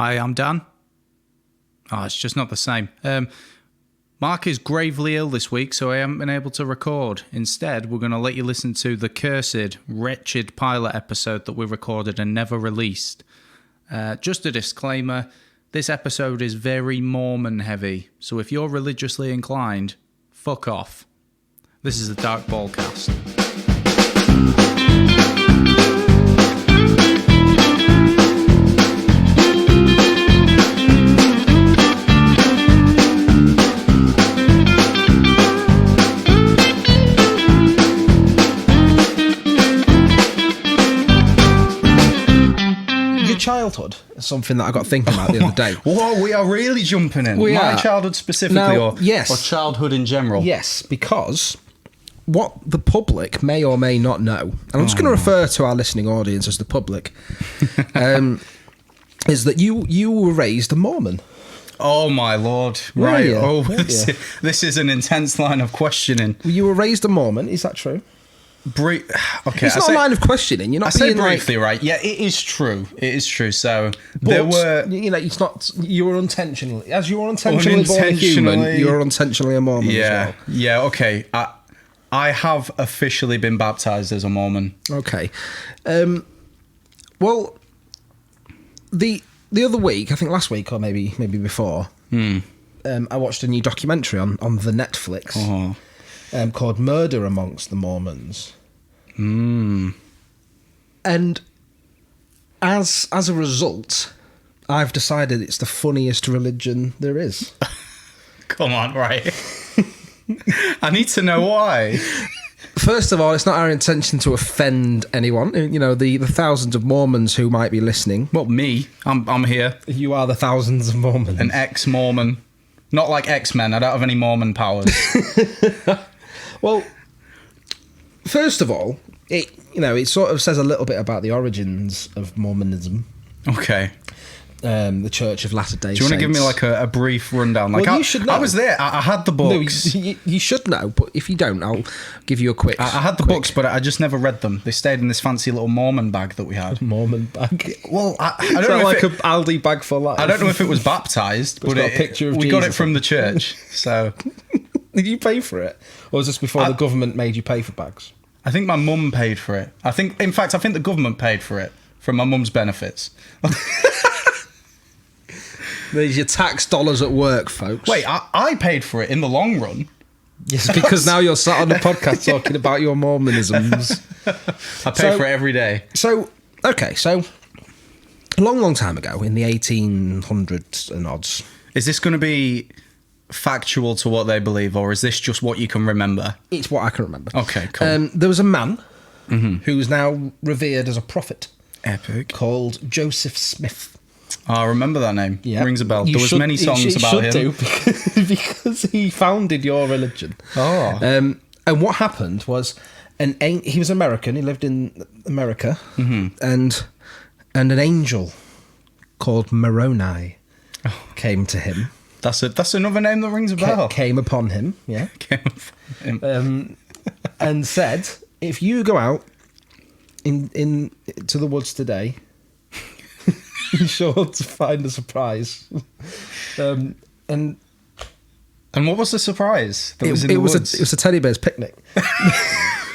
Hi, I'm Dan. Oh, it's just not the same. Marc is gravely ill this week, so I haven't been able to record. Instead, we're going to let you listen to the cursed, wretched pilot episode that we recorded and never released. Just a disclaimer, this episode is very Mormon heavy, so if you're religiously inclined, fuck off. This is the Darcball Cast. Childhood is something that I got thinking about the other day. Whoa, we are really jumping in. My childhood specifically, or childhood in general? Yes, because what the public may or may not know, and I'm just going to refer to our listening audience as the public, is that you were raised a Mormon. Oh my lord! Right. Oh, this is an intense line of questioning. You were raised a Mormon. Is that true? Okay, it's not a line of questioning. You're not. I say briefly, right? Yeah, it is true. It is true. So there were, it's not. You were unintentionally, as you were unintentionally born a human. You were unintentionally a Mormon. Yeah, as well. Yeah. Okay. I have officially been baptized as a Mormon. Okay. Well, the other week, I think last week or maybe before, I watched a new documentary on the Netflix. Oh. Called Murder Amongst the Mormons. And as a result, I've decided it's the funniest religion there is. Come on, right. I need to know why. First of all, it's not our intention to offend anyone. You know, the thousands of Mormons who might be listening. Well, me. I'm here. You are the thousands of Mormons. An ex-Mormon. Not like X-Men. I don't have any Mormon powers. Well, first of all, it sort of says a little bit about the origins of Mormonism. Okay. The Church of Latter-day Saints. Do you want to give me like a brief rundown? Like, well, you should know. I was there. I had the books. No, you should know, but if you don't, I'll give you a quick. I had the books, but I just never read them. They stayed in this fancy little Mormon bag that we had. Mormon bag. Well, I don't know like an Aldi bag for life. I don't know if it was baptised, but we got it from the church. So, did you pay for it, or was this before the government made you pay for bags? I think my mum paid for it. I think the government paid for it from my mum's benefits. There's your tax dollars at work, folks. Wait, I paid for it in the long run. Yes, because now you're sat on the podcast talking about your Mormonisms. I pay for it every day. So a long time ago, in the 1800s and odds. Is this going to be factual to what they believe, or is this just what you can remember? It's what I can remember. Okay, cool. There was a man who is now revered as a prophet. Epic. Called Joseph Smith. Oh, I remember that name. Yeah. Rings a bell. There was many songs about him. Because he founded your religion. Oh. And what happened was, he was American. He lived in America, and an angel called Moroni came to him. That's another name that rings a bell. Came upon him. Yeah. Came upon him. And said, if you go out in to the woods today, you're sure to find a surprise. And what was the surprise? It was a teddy bear's picnic.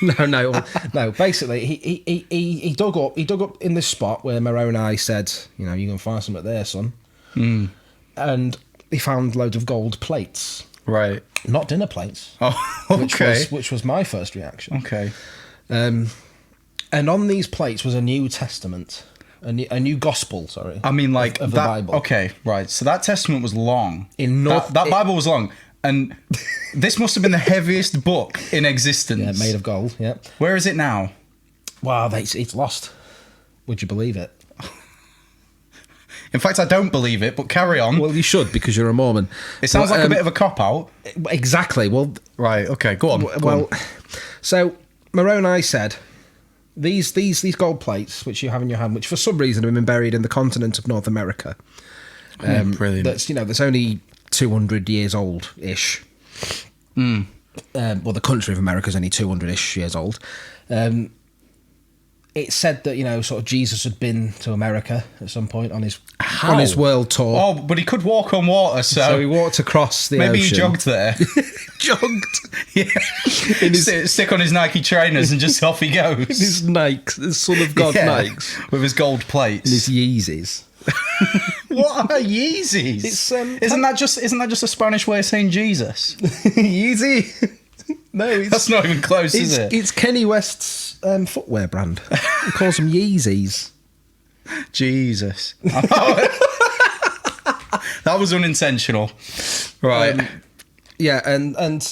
No. Basically, he dug up in this spot where Moroni said, you can find something there, son. And he found loads of gold plates. Right. Not dinner plates. Oh, okay. Which was my first reaction. Okay. And on these plates was a New Testament. A new gospel, sorry. I mean, like of the Bible. Okay, right. So that testament was long. That Bible was long, and this must have been the heaviest book in existence. Yeah, made of gold. Yeah. Where is it now? Wow, it's lost. Would you believe it? In fact, I don't believe it, but carry on. Well, you should, because you're a Mormon. It sounds like a bit of a cop-out. Exactly. Well, right. Okay. Go on. So Moroni said, These gold plates, which you have in your hand, which for some reason have been buried in the continent of North America. Brilliant. That's only 200 years old-ish. Well, the country of America is only 200-ish years old. it said that, sort of Jesus had been to America at some point on his world tour. Oh, but he could walk on water, so he walked across the maybe ocean. He jogged there. Jogged. Yeah. Stick on his Nike trainers and just off he goes. His Nikes, his Son of God Nikes. With his gold plates. And his Yeezys. What are Yeezys? Isn't that just a Spanish way of saying Jesus? Yeezy? No, that's not even close, is it? It's Kenny West's footwear brand. He calls them Yeezys. Jesus. That was unintentional. Right. Yeah, and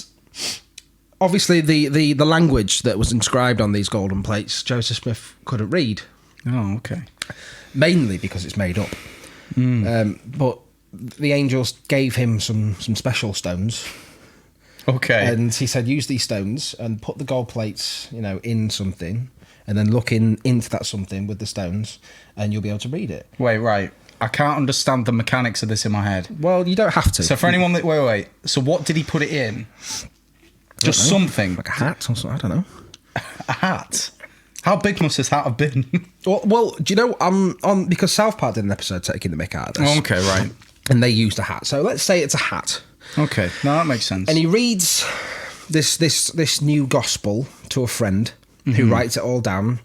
obviously the language that was inscribed on these golden plates, Joseph Smith couldn't read. Oh, okay. Mainly because it's made up. But the angels gave him some special stones. Okay. And he said, use these stones and put the gold plates, in something, and then look into that something with the stones, and you'll be able to read it. Wait, right. I can't understand the mechanics of this in my head. Well, you don't have to. So for anyone that... Wait. So what did he put it in? Just something. Like a hat or something, I don't know. A hat? How big must this hat have been? Well, do you know, because South Park did an episode taking the mick out of this. Oh, okay, right. And they used a hat. So let's say it's a hat. Okay, no, that makes sense. And he reads this new gospel to a friend who writes it all down.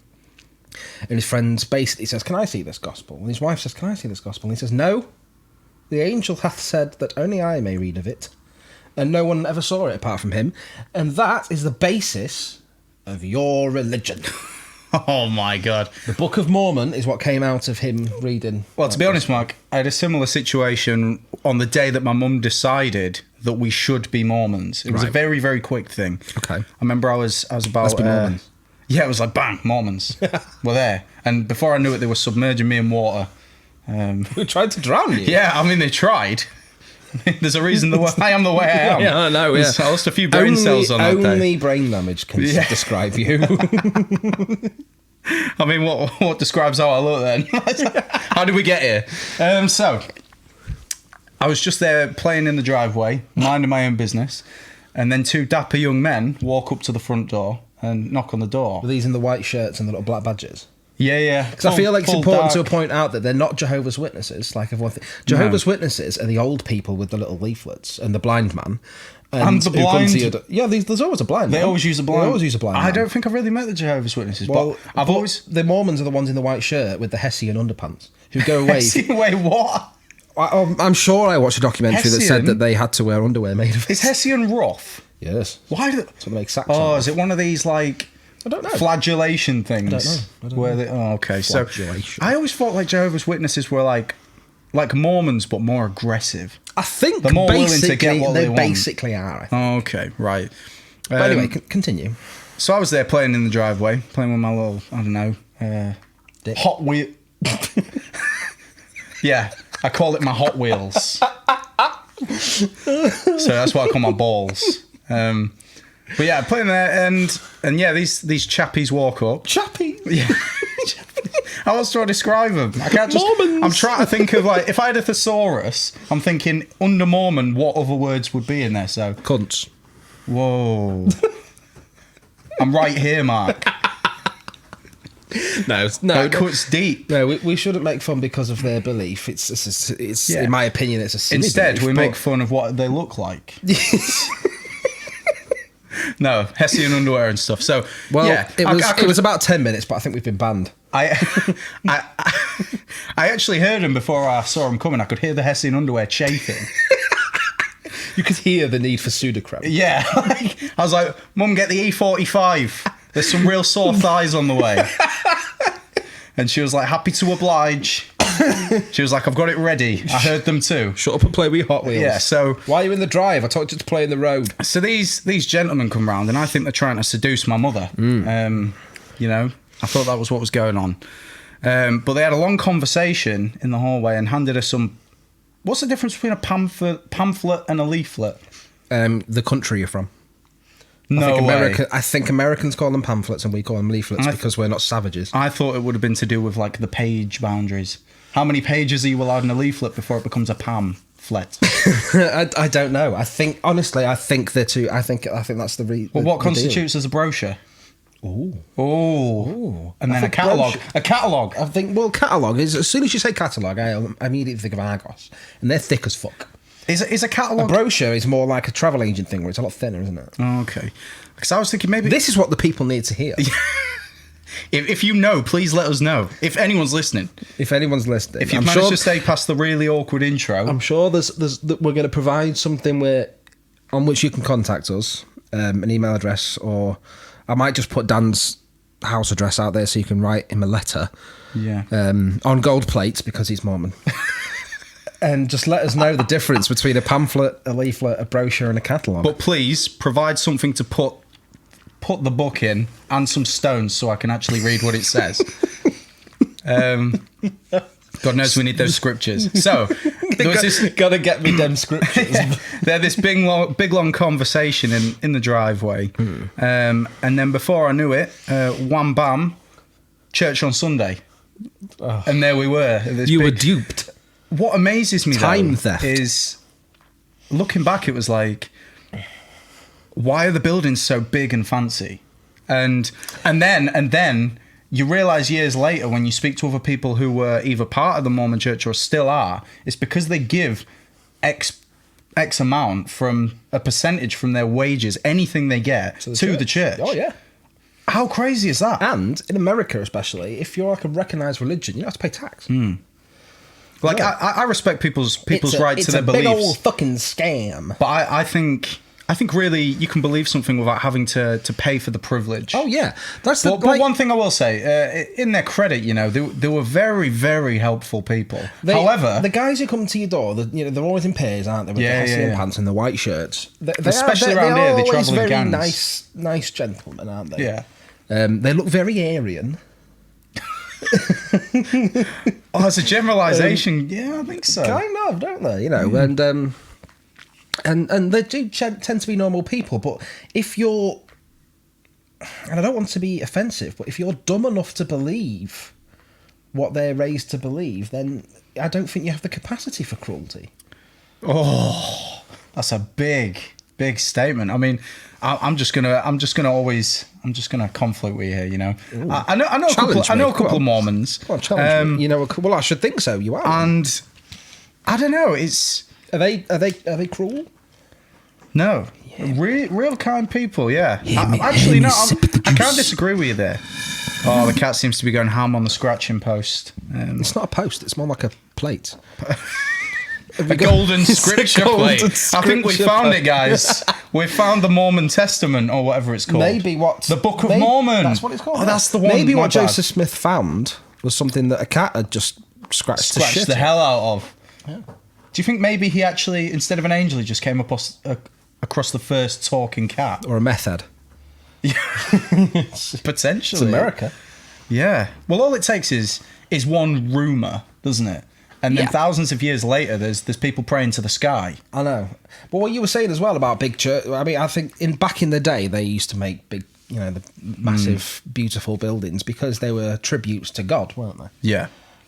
And his friend basically says, can I see this gospel? And his wife says, can I see this gospel? And he says, no, the angel hath said that only I may read of it. And no one ever saw it apart from him. And that is the basis of your religion. Oh my God. The Book of Mormon is what came out of him reading. Well, to be honest, Mark, I had a similar situation on the day that my mum decided that we should be Mormons. It was a very, very quick thing. Okay. I remember I was about... Let's be Mormons. Yeah, it was like, bang, Mormons. We're there. And before I knew it, they were submerging me in water. Who tried to drown you? Yeah, I mean, they tried. There's a reason I am the way I am. Yeah, I know, yeah. I lost a few brain cells on that day. Only brain damage can describe you. I mean, what describes how I look then? How did we get here? So, I was just there playing in the driveway, minding my own business, and then two dapper young men walk up to the front door and knock on the door. Were these in the white shirts and the little black badges? Yeah. Because I feel like it's important to point out that they're not Jehovah's Witnesses. Like everyone Jehovah's Witnesses are the old people with the little leaflets and the blind man. And the blind... there's always a blind man. They always use a blind... man. I don't think I've really met the Jehovah's Witnesses, well, but I've always... The Mormons are the ones in the white shirt with the Hessian underpants who go away... Wait, what? I'm sure I watched a documentary that said that they had to wear underwear made of... Is Hessian rough? Yes. Why do... That's what they make sacks Oh, of. is it one of these, like... I don't know. Flagellation things. I don't know. Okay. So I always thought like Jehovah's Witnesses were like Mormons, but more aggressive. I think they're more willing to get what they want. Basically are. I think. Okay, right. But anyway, continue. So I was there playing in the driveway, playing with my little, I don't know, Hot Wheel. Yeah, I call it my Hot Wheels. So that's what I call my balls. But yeah, playing there, and yeah, these chappies walk up. Chappie? Yeah. How else do I describe them? I can't just... Mormons. I'm trying to think of, like, if I had a thesaurus, I'm thinking, under Mormon, what other words would be in there, so... Cunts. Whoa. I'm right here, Mark. No, That cuts deep. No, we shouldn't make fun because of their belief. It's Yeah. In my opinion, it's a silly Instead, belief, we make fun of what they look like. No, Hessian underwear and stuff. So, well, yeah, it was about 10 minutes, but I think we've been banned. I actually heard him before I saw him coming. I could hear the Hessian underwear chafing. You could hear the need for pseudocreme. Yeah, I was like, Mum, get the E45. There's some real sore thighs on the way. And she was like, happy to oblige. She was like, I've got it ready. I heard them too. Shut up and play with your Hot Wheels. Yeah, so... Why are you in the drive? I told you to play in the road. So these gentlemen come round and I think they're trying to seduce my mother. You know, I thought that was what was going on. But they had a long conversation in the hallway and handed us some... What's the difference between a pamphlet and a leaflet? The country you're from. I think Americans call them pamphlets and we call them leaflets because we're not savages. I thought it would have been to do with like the page boundaries. How many pages are you allowed in a leaflet before it becomes a pamphlet? I don't know. I think honestly, they're too. I think that's the reason. Well, what constitutes as a brochure? Oh. And then a think catalogue. brochure- A catalogue. I think, well, catalogue is, as soon as you say catalogue, I immediately think of Argos. And they're thick as fuck. Is a A catalogue... brochure is more like a travel agent thing where it's a lot thinner, isn't it? Oh, okay. Because I was thinking maybe... This is what the people need to hear. If you know, please let us know. If anyone's listening. If anyone's listening. If you've managed to stay past the really awkward intro. I'm sure we're going to provide something on which you can contact us, an email address, or I might just put Dan's house address out there so you can write him a letter. Yeah. On gold plates because he's Mormon. And just let us know the difference between a pamphlet, a leaflet, a brochure, and a catalogue. But please provide something to put the book in and some stones so I can actually read what it says. God knows we need those scriptures. So there was this... Gotta get me them scriptures. They had this big long conversation in the driveway, and then before I knew it, wham bam, church on Sunday, and there we were. You were duped. What amazes me Time though, theft. is looking back. It was like, why are the buildings so big and fancy? And then you realise years later when you speak to other people who were either part of the Mormon church or still are, it's because they give X amount from a percentage from their wages, anything they get, to the church. Oh, yeah. How crazy is that? And in America especially, if you're like a recognised religion, you don't have to pay tax. Like, I respect people's right to their beliefs. It's a big old fucking scam. But I think really you can believe something without having to pay for the privilege. Oh, yeah. But one thing I will say, in their credit, they were very, very helpful people. However... The guys who come to your door, they're always in pairs, aren't they? With the Hessian pants and the white shirts. Especially around here, they travel in gangs. Very nice gentlemen, aren't they? Yeah. They look very Aryan. As a generalisation, yeah, I think so. Kind of, don't they? And they do tend to be normal people. But if you're, and I don't want to be offensive, but if you're dumb enough to believe what they're raised to believe, then I don't think you have the capacity for cruelty. Oh, that's a big statement. I mean, I'm just gonna conflict with you here. I know a couple of Mormons. Well, challenge me. Well, I should think so. You are, and I don't know. Are they cruel? No, real kind people. Yeah, actually, no. I can't disagree with you there. Oh, the cat seems to be going ham on the scratching post. It's not a post. It's more like a plate. A golden scripture plate. I think we found it, guys. We found the Mormon Testament or whatever it's called. Maybe the Book of Mormon. That's what it's called. Oh, that's the one. Maybe what Joseph Smith found was something that a cat had just scratched the hell out of. Yeah. Do you think maybe he actually, instead of an angel, he just came across the first talking cat? Or a meth head? Potentially. It's America. Yeah. Well, all it takes is one rumour, doesn't it? And then thousands of years later, there's people praying to the sky. I know. But what you were saying as well about big church, I mean, I think back in the day, they used to make big, the massive, beautiful buildings because they were tributes to God, weren't they? Yeah.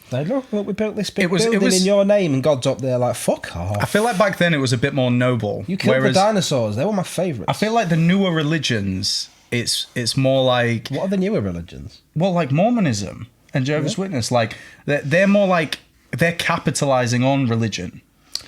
They look, we built this big building in your name, and God's up there like, fuck off. I feel like back then it was a bit more noble. You killed the dinosaurs. They were my favourites. I feel like the newer religions, it's more like... What are the newer religions? Well, like Mormonism and Jehovah's Witness. Like, they're more like... They're capitalising on religion.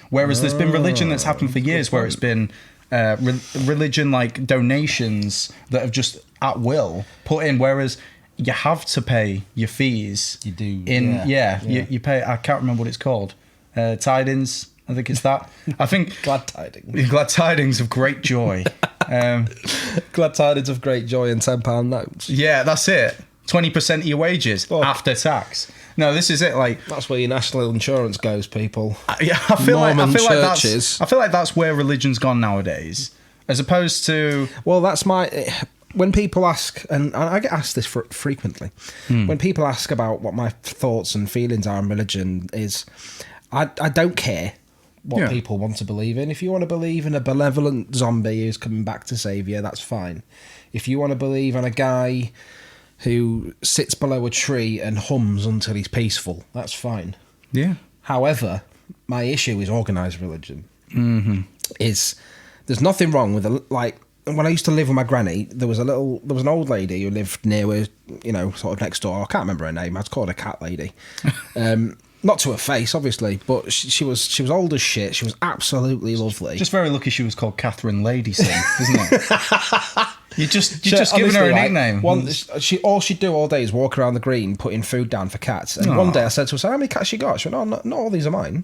Whereas there's been religion that's happened for years where it's been religion like donations that have just at will put in, whereas you have to pay your fees. You do. You pay, I can't remember what it's called. Tidings, I think it's that. I think... Glad tidings. Glad tidings of great joy. Glad tidings of great joy and £10 notes. Yeah, that's it. 20% of your wages after tax. No, this is it. Like, that's where your national insurance goes, people. Yeah, I feel like that's where religion's gone nowadays, as opposed to. Well, that's when people ask, and I get asked this frequently. When people ask about what my thoughts and feelings are on religion, is I don't care what people want to believe in. If you want to believe in a benevolent zombie who's coming back to save you, that's fine. If you want to believe in a guy who sits below a tree and hums until he's peaceful, that's fine. Yeah. However, my issue is organised religion. Mm-hmm. There's nothing wrong with when I used to live with my granny, there was an old lady who lived near her, sort of next door. I can't remember her name. I'd call her Cat Lady. Not to her face, obviously, but she was old as shit. She was absolutely lovely. Just very lucky she was called Catherine Ladyson, isn't it? You're just giving her a nickname. All she'd do all day is walk around the green putting food down for cats. And one day I said to her, "So how many cats you got?" She went, "Oh, not all these are mine.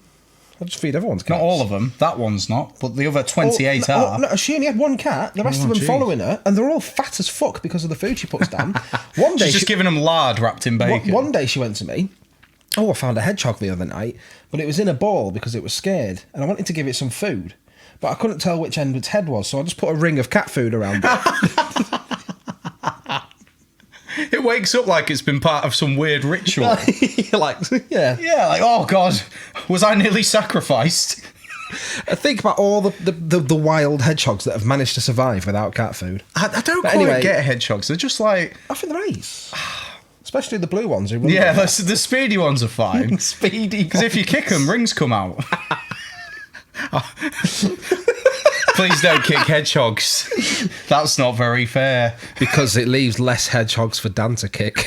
I just feed everyone's cats." Not all of them. That one's not, but the other 28 are. No, she only had one cat. The rest of them following her, and they're all fat as fuck because of the food she puts down. One day she's just giving them lard wrapped in bacon. One day she went to me. Oh, I found a hedgehog the other night, but it was in a ball because it was scared, and I wanted to give it some food, but I couldn't tell which end its head was, so I just put a ring of cat food around it. It wakes up like it's been part of some weird ritual. Yeah, like, oh God, was I nearly sacrificed? I think about all the wild hedgehogs that have managed to survive without cat food. I don't quite get hedgehogs. They're just like... I think they're ace. Especially the blue ones. The speedy ones are fine. Speedy. Because if you kick them, rings come out. Please don't kick hedgehogs. That's not very fair. Because it leaves less hedgehogs for Dan to kick.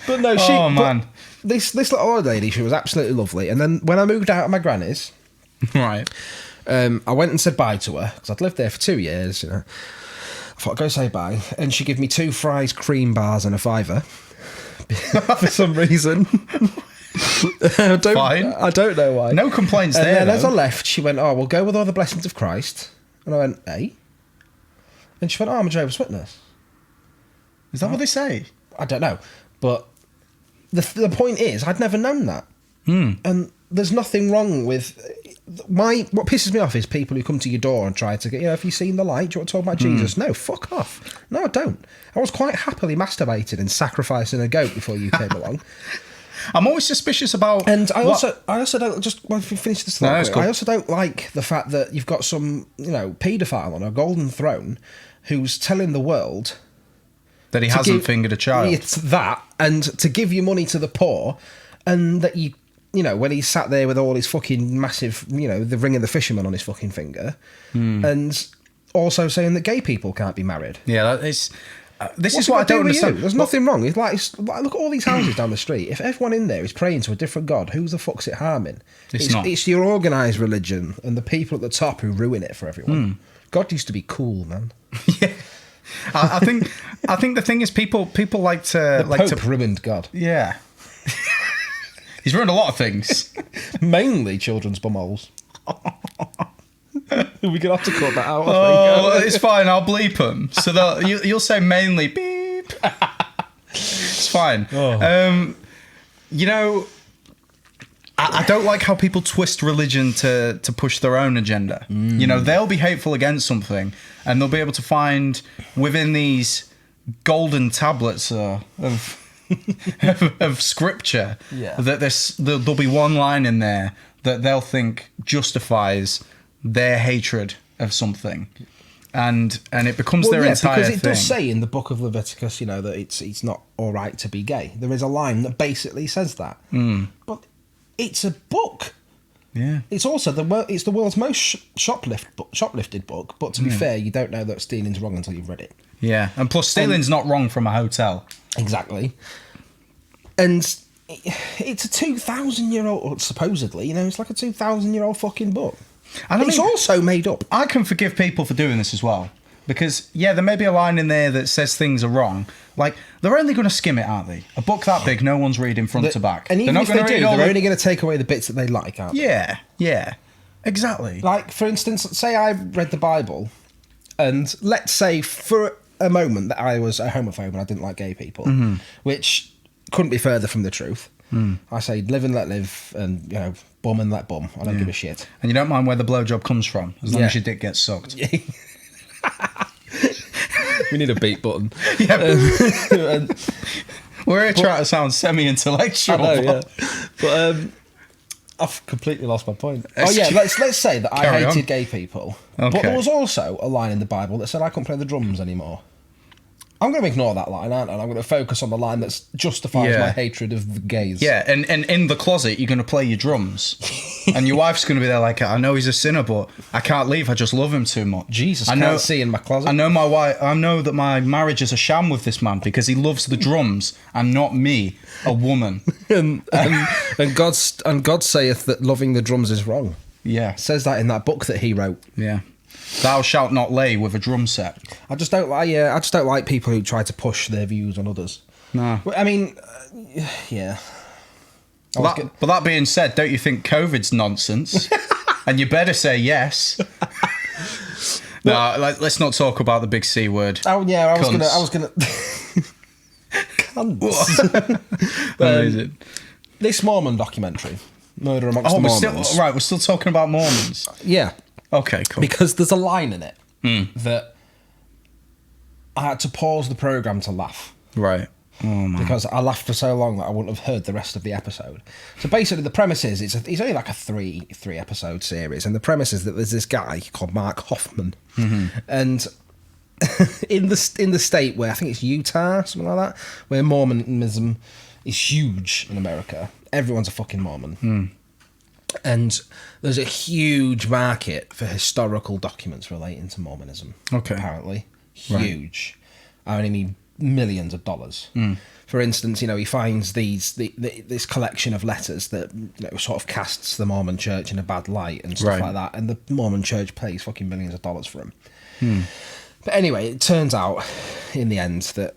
But no, this little old lady, she was absolutely lovely. And then when I moved out of my granny's, right, I went and said bye to her because I'd lived there for 2 years. I thought I'd go say bye, and she gave me 2 fries, cream bars, and a £5 for some reason. I don't know why. No complaints and there. And then though. as I left, she went, "Oh, we'll go with all the blessings of Christ." And I went, "Eh?" And she went, "Oh, I'm a Jehovah's Witness." Is that what they say? I don't know, but the point is, I'd never known that, and there's nothing wrong with what pisses me off is people who come to your door and try to get, have you seen the light? Do you want to talk about Jesus? No, fuck off. No, I don't. I was quite happily masturbating and sacrificing a goat before you came along. I'm always suspicious about... And I also don't, just when we finish this thought, cool. I also don't like the fact that you've got some, paedophile on a golden throne who's telling the world... that he hasn't fingered a child. It's that, and to give you money to the poor, and that when he's sat there with all his fucking massive, the ring of the fisherman on his fucking finger, and also saying that gay people can't be married. Yeah, this is what I don't understand. There's nothing wrong. It's like look at all these houses down the street. If everyone in there is praying to a different god, who the fuck's it harming? It's your organised religion and the people at the top who ruin it for everyone. God used to be cool, man. Yeah. I think the thing is people like to Pope ruined God. Yeah. He's ruined a lot of things. Mainly children's bumholes. We're gonna have to cut that out. I think. It's fine. I'll bleep them. So you'll say mainly beep. It's fine. I don't like how people twist religion to push their own agenda. They'll be hateful against something, and they'll be able to find within these golden tablets of scripture that there'll be one line in there that they'll think justifies their hatred of something, and it becomes their entire because thing. it does say in the book of Leviticus, that it's not all right to be gay. There is a line that basically says that, but it's a book. Yeah, it's also it's the world's most shoplifted book. But to be fair, you don't know that stealing's wrong until you've read it. Yeah, and plus stealing's not wrong from a hotel. Exactly. And it's a 2,000-year-old, supposedly, it's like a 2,000-year-old fucking book. And it's also made up. I can forgive people for doing this as well. Because, there may be a line in there that says things are wrong. Like, they're only going to skim it, aren't they? A book that big, no one's reading front to back. And even if they do, they're only going to take away the bits that they like, aren't they? Yeah. Exactly. Like, for instance, say I read the Bible, and let's say for a moment that I was a homophobe and I didn't like gay people, which couldn't be further from the truth. I say live and let live, and bum and let bum. I don't give a shit. And you don't mind where the blowjob comes from, as long as your dick gets sucked. We need a beat button. We're here trying to sound semi-intellectual. I know, but I've completely lost my point. Let's say that I hated gay people, but there was also a line in the Bible that said I couldn't play the drums anymore. I'm going to ignore that line, aren't I? And I'm going to focus on the line that justifies Yeah. my hatred of the gays. Yeah, and in the closet, you're going to play your drums. And your wife's going to be there like, I know he's a sinner, but I can't leave. I just love him too much. Jesus, I can't see in my closet. I know my wife. I know that my marriage is a sham with this man because he loves the drums and not me, a woman. and God saith that loving the drums is wrong. Yeah. It says that in that book that he wrote. Yeah. Thou shalt not lay with a drum set. I just don't like people who try to push their views on others. No. I mean, yeah. But that being said, don't you think COVID's nonsense? And you better say yes. No, let's not talk about the big C word. Oh yeah, I was gonna. Cunts. Amazing. This Mormon documentary, Murder Amongst the Mormons. We're still talking about Mormons. Yeah. Okay, cool. Because there's a line in it that I had to pause the programme to laugh. Right. Oh, man. Because I laughed for so long that I wouldn't have heard the rest of the episode. So basically the premise is, it's only like a three episode series, and the premise is that there's this guy called Marc Hoffman. And in the state where, I think it's Utah, something like that, where Mormonism is huge in America, everyone's a fucking Mormon. And there's a huge market for historical documents relating to Mormonism. Okay. Apparently. Huge. Right. I mean, millions of dollars. For instance, he finds this collection of letters that sort of casts the Mormon church in a bad light and stuff like that. And the Mormon church pays fucking millions of dollars for them. But anyway, it turns out in the end that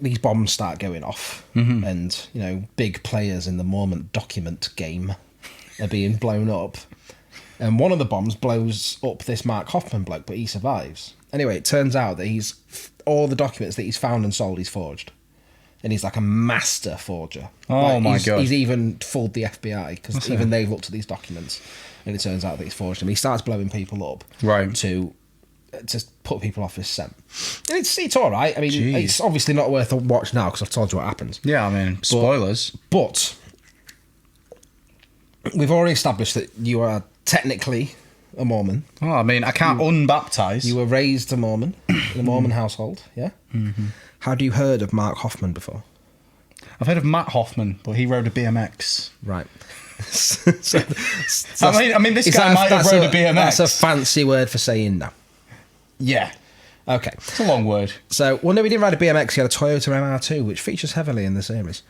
these bombs start going off and, big players in the Mormon document game are being blown up, and one of the bombs blows up this Marc Hoffman bloke, but he survives. Anyway, it turns out that all the documents that he's found and sold, he's forged, and he's like a master forger. Oh my god! He's even fooled the FBI because even they've looked at these documents, and it turns out that he's forged them. He starts blowing people up, to put people off his scent. And it's all right. I mean, it's obviously not worth a watch now because I've told you what happens. Yeah, I mean, spoilers. But we've already established that you are technically a Mormon. Oh, I mean, I can't unbaptize. You were raised a Mormon in a Mormon household, yeah? Had you heard of Marc Hoffman before? I've heard of Matt Hoffman, but he rode a BMX. Right. I mean, this guy might have rode a BMX. That's a fancy word for saying no. Yeah. Okay. It's a long word. So, well, no, he didn't ride a BMX. He had a Toyota MR2, which features heavily in the series.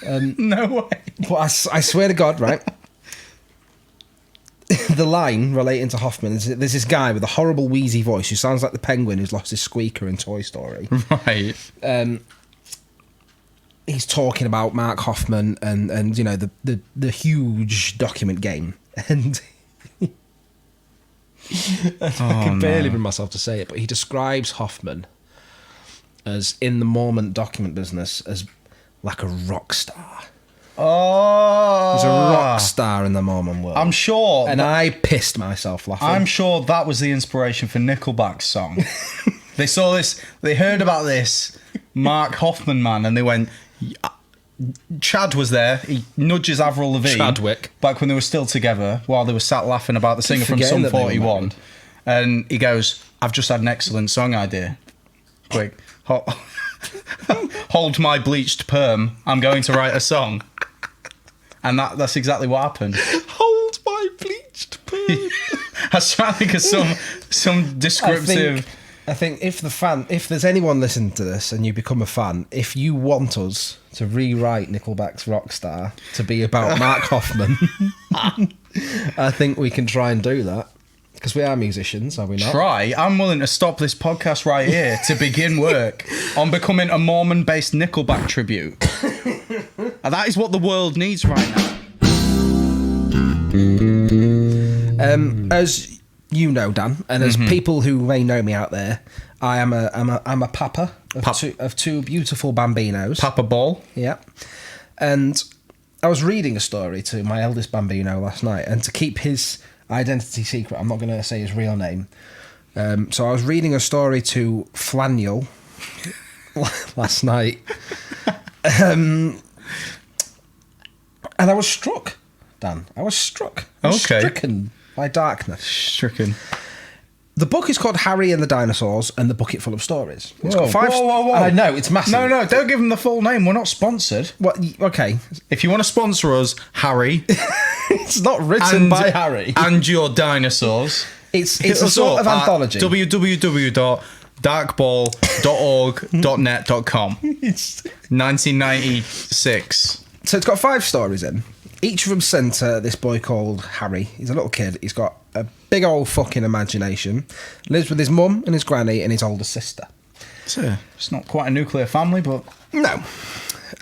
No way. But I swear to God, right? The line relating to Hoffman is there's this guy with a horrible wheezy voice who sounds like the penguin who's lost his squeaker in Toy Story. Right. He's talking about Marc Hoffman and the huge document game, and I can barely bring myself to say it, but he describes Hoffman as, in the Mormon document business, as like a rock star. Oh, he's a rock star in the Mormon world. I'm sure, and I pissed myself laughing. I'm sure that was the inspiration for Nickelback's song. They saw this, they heard about this Marc Hoffman man, and they went. Chad was there. He nudges Avril Lavigne Chadwick back when they were still together, while they were sat laughing about the singer from Sum 41, and he goes, "I've just had an excellent song idea. Quick, hold my bleached perm. I'm going to write a song." And that's exactly what happened. Hold my bleached perm. I was trying to think of some descriptive. I think if there's anyone listening to this and you become a fan, if you want us to rewrite Nickelback's Rockstar to be about Marc Hoffman, I think we can try and do that. Because we are musicians, are we not? Try? I'm willing to stop this podcast right here to begin work on becoming a Mormon-based Nickelback tribute. And that is what the world needs right now. As you know, Dan, and as people who may know me out there, I'm a papa of two beautiful bambinos. Papa Ball. Yeah. And I was reading a story to my eldest bambino last night, and to keep his identity secret, I'm not going to say his real name. So I was reading a story to Flaniel last night. And I was struck, Dan. I was struck. I was stricken by darkness. Stricken. The book is called Harry and the Dinosaurs and the Bucket Full of Stories. It's Whoa, got 5... whoa. I know, it's massive. No, don't give them the full name. We're not sponsored. What? Okay. If you want to sponsor us, Harry... It's not written by Harry. And your dinosaurs. It's a sort of anthology. www.darcball.org.net.com. It's 1996. So it's got 5 stories in. Each of them centre this boy called Harry. He's a little kid. He's got a big old fucking imagination. Lives with his mum and his granny and his older sister. It's not quite a nuclear family, but... No.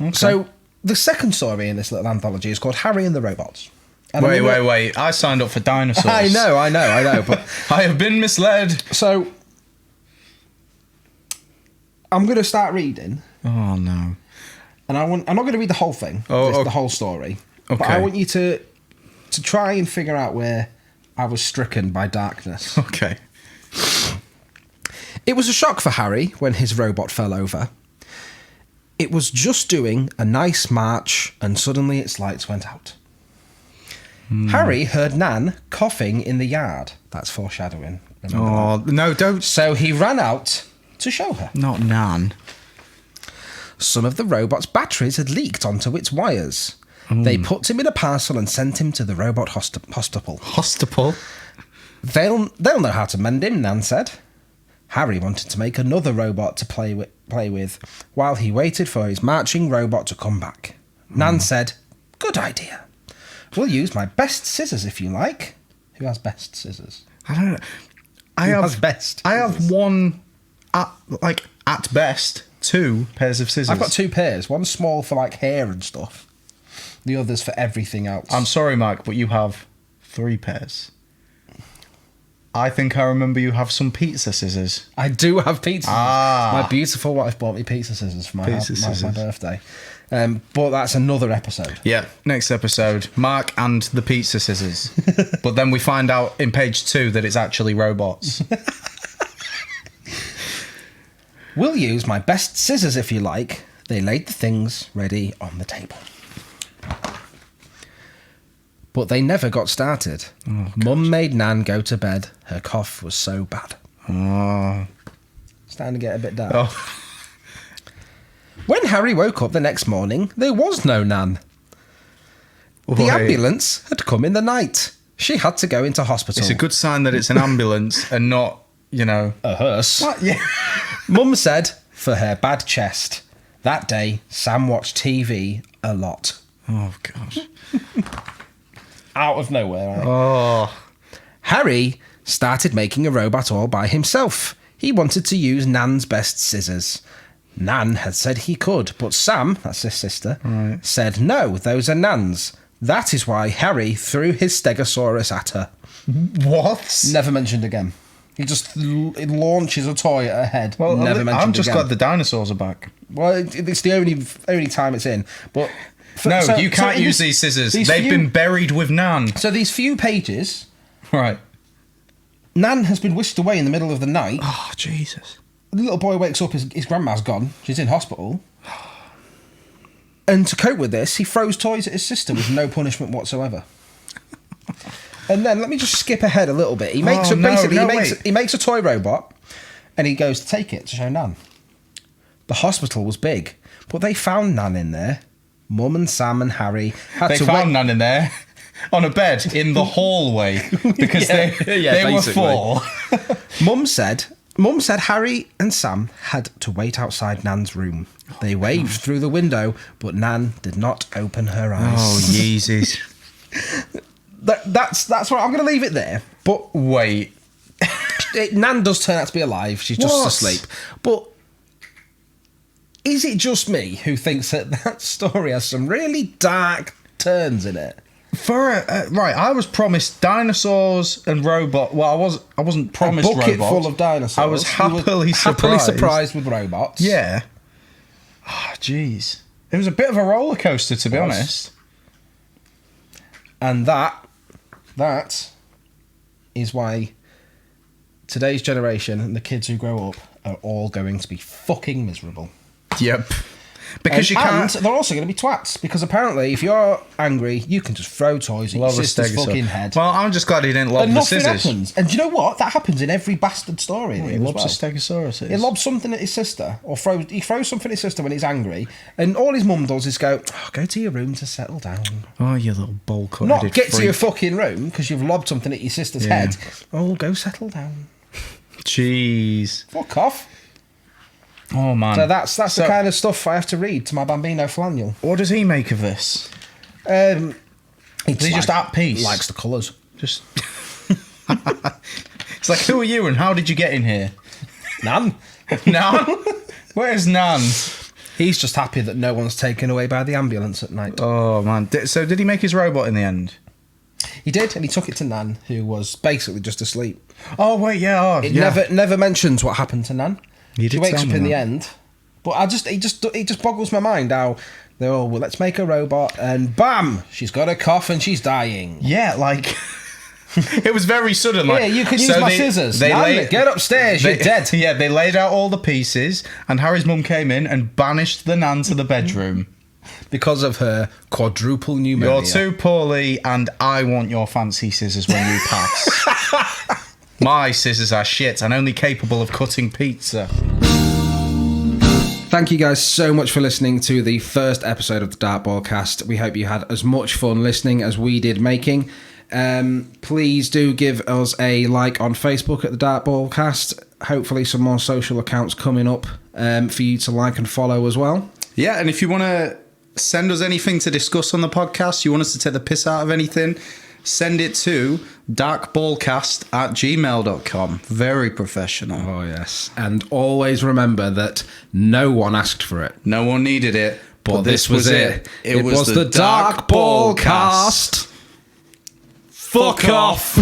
Okay. So the second story in this little anthology is called Harry and the Robots. And Wait. I signed up for dinosaurs. I know. But I have been misled. So I'm going to start reading. Oh, no. And I'm not going to read the whole thing, the whole story. Okay. But I want you to try and figure out where I was stricken by darkness. Okay. It was a shock for Harry when his robot fell over. It was just doing a nice march and suddenly its lights went out. Harry heard Nan coughing in the yard. That's foreshadowing. Oh, no, don't. So he ran out to show her. Not Nan. Some of the robot's batteries had leaked onto its wires. They put him in a parcel and sent him to the robot hospital. Hospital? They'll know how to mend him, Nan said. Harry wanted to make another robot to play with while he waited for his marching robot to come back. Nan said, "Good idea. We'll use my best scissors if you like." Who has best scissors? I don't know. Who has best I have scissors? one, at best, 2 pairs of scissors. I've got 2 pairs. One's small for like hair and stuff. The other's for everything else. I'm sorry, Marc, but you have 3 pairs. I think I remember you have some pizza scissors. I do have pizza scissors. Ah. My beautiful wife bought me pizza scissors for my birthday. But that's another episode. Yeah, next episode, Marc and the pizza scissors. But then we find out in page 2 that it's actually robots. We'll use my best scissors if you like. They laid the things ready on the table. But they never got started. Mum made Nan go to bed. Her cough was so bad. Oh. Starting to get a bit dark. Oh. When Harry woke up the next morning, there was no Nan. The Wait. ambulance had come in the night. She had to go into hospital. It's a good sign that it's an ambulance and not, a hearse. What? Yeah. Mum said, for her bad chest, that day Sam watched TV a lot. Oh, gosh. Out of nowhere. Right? Oh. Harry started making a robot all by himself. He wanted to use Nan's best scissors. Nan had said he could, but Sam, that's his sister, said no, those are Nan's. That is why Harry threw his Stegosaurus at her. What? Never mentioned again. He just launches a toy at her head. Well, Never mentioned I'm just again. glad the dinosaurs are back. Well, it's the only time it's in. But You can't use these scissors. They've been buried with Nan. So these few pages, Right. Nan has been whisked away in the middle of the night. Oh, Jesus. The little boy wakes up, his grandma's gone. She's in hospital. And to cope with this, he throws toys at his sister with no punishment whatsoever. And then, let me just skip ahead a little bit. He makes he makes a toy robot, and he goes to take it to show Nan. The hospital was big, but they found Nan in there. Mum and Sam and Harry had They to found Nan in there on a bed in the hallway because they were full. Mum said Harry and Sam had to wait outside Nan's room. They waved through the window, but Nan did not open her eyes. Oh, Jesus. That's what I'm going to leave it there. But wait, Nan does turn out to be alive. She's just asleep. But is it just me who thinks that story has some really dark turns in it? Right, I was promised dinosaurs and robot. Well, I wasn't promised a bucket robots. full of dinosaurs. I was happily surprised with robots. Yeah. Oh, jeez. It was a bit of a roller coaster, to be honest. And that is why today's generation and the kids who grow up are all going to be fucking miserable. Yep. Because you can't... And they're also going to be twats, because apparently if you're angry, you can just throw toys at your sister's fucking head. Well, I'm just glad he didn't lob the scissors. And nothing happens. And do you know what? That happens in every bastard story. He lobs a stegosaurus. He lobs something at his sister, or he throws something at his sister when he's angry, and all his mum does is go to your room to settle down. Oh, you little bowl-cut. Not get to your fucking room because you've lobbed something at your sister's head. Oh, go settle down. Jeez. Fuck off. Oh, man. So that's the kind of stuff I have to read to my bambino flannel. What does he make of this? Is he just at peace? Likes the colours. Just... It's like, who are you and how did you get in here? Nan. Nan? Where's Nan? He's just happy that no one's taken away by the ambulance at night. Oh, man. So did he make his robot in the end? He did, and he took it to Nan, who was basically just asleep. Oh, wait, yeah. It never mentions what happened to Nan. She wakes up in the end. But it just boggles my mind how they're all, well, let's make a robot, and bam! She's got a cough and she's dying. Yeah, like... It was very sudden. Like, yeah, you can use my scissors. Get upstairs, you're dead. Yeah, they laid out all the pieces, and Harry's mum came in and banished the Nan to the bedroom. Because of her quadruple pneumonia. You're too poorly, and I want your fancy scissors when you pass. My scissors are shit and only capable of cutting pizza. Thank you guys so much for listening to the first episode of the Darcball Cast. We hope you had as much fun listening as we did making. Please do give us a like on Facebook at the Darcball Cast. Hopefully some more social accounts coming up for you to like and follow as well. Yeah, and if you want to send us anything to discuss on the podcast, you want us to take the piss out of anything, send it to darcballcast@gmail.com. Very professional. Oh, yes. And always remember that no one asked for it. No one needed it, but this was it. It was the Darcball Cast. Fuck off!